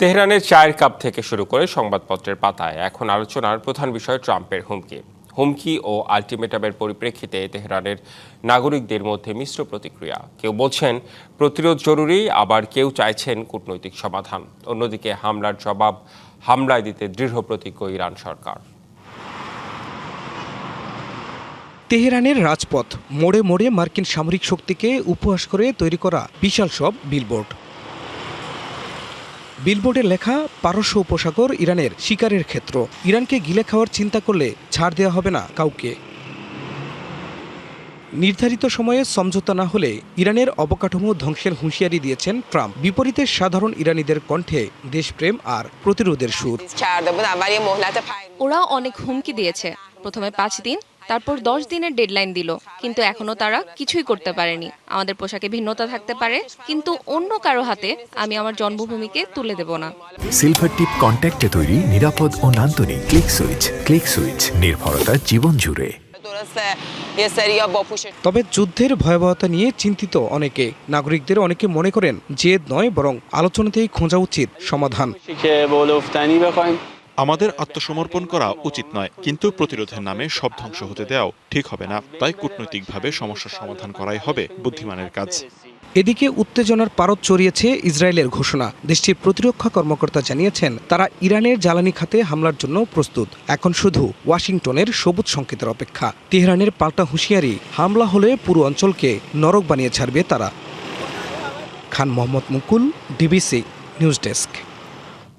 তেহরানের চায়ের কাপ থেকে শুরু করে সংবাদপত্রের পাতায় এখন আলোচনার প্রধান বিষয় ট্রাম্পের হুমকি ও আলটিমেটামের পরিপ্রেক্ষিতে তেহরানের নাগরিকদের মধ্যে মিশ্র প্রতিক্রিয়া। কেউ বলছেন প্রতিরোধ জরুরি, আবার কেউ চাইছেন কূটনৈতিক সমাধান। অন্যদিকে হামলার জবাব হামলায় দিতে দৃঢ় প্রতিজ্ঞ ইরান সরকার। তেহরানের রাজপথ মোড়ে মোড়ে মার্কিন সামরিক শক্তিকে উপহাস করে তৈরি করা বিশাল সব বিলবোর্ডে লেখা পারস্য উপসাগর ইরানের শিকারের ক্ষেত্র। ইরানকে গিলে খাওয়ার চিন্তা করলে ছাড় দেওয়া হবে না কাউকে। নির্ধারিত সময়ে সমঝোতা না হলে ইরানের অবকাঠামো ধ্বংসের হুঁশিয়ারি দিয়েছেন ট্রাম্প। বিপরীতে সাধারণ ইরানিদের কণ্ঠে দেশপ্রেম আর প্রতিরোধের সুর। ওরা অনেক হুমকি দিয়েছে, প্রথমে 5 দিন, তারপর 10 দিনের ডেডলাইন দিল, কিন্তু এখনো তারা কিছুই করতে পারেনি। আমাদের পোশাকে ভিন্নতা থাকতে পারে, কিন্তু অন্য কারো হাতে আমি আমার জন্মভূমিকে তুলে দেব না। সিলভার টিপ কন্ট্যাক্টে তৈরি নিরাপদ ও নান্দনিক ক্লিক সুইচ নির্ভরতা জীবন জুড়ে। তবে যুদ্ধের ভয়াবহতা নিয়ে চিন্তিত অনেকে। নাগরিকদের অনেকে মনে করেন জেদ নয়, বরং আলোচনাতেই খোঁজা উচিত সমাধান। আমাদের আত্মসমর্পণ করা উচিত নয়, কিন্তু প্রতিরোধের নামে সব ধ্বংস হতে দেওয়াও ঠিক হবে না। তাই কূটনৈতিকভাবে সমস্যার সমাধান করাই হবে বুদ্ধিমানের কাজ। এদিকে উত্তেজনার পারদ চড়িয়েছে ইসরায়েলের ঘোষণা। দেশটির প্রতিরক্ষা কর্মকর্তা জানিয়েছেন তারা ইরানের জ্বালানি খাতে হামলার জন্য প্রস্তুত। এখন শুধু ওয়াশিংটনের সবুজ সংকেতের অপেক্ষা। তেহরানের পাল্টা হুঁশিয়ারি, হামলা হলে পুরো অঞ্চলকে নরক বানিয়ে ছাড়বে তারা। খান মোহাম্মদ মুকুল, ডিবিসি নিউজ ডেস্ক।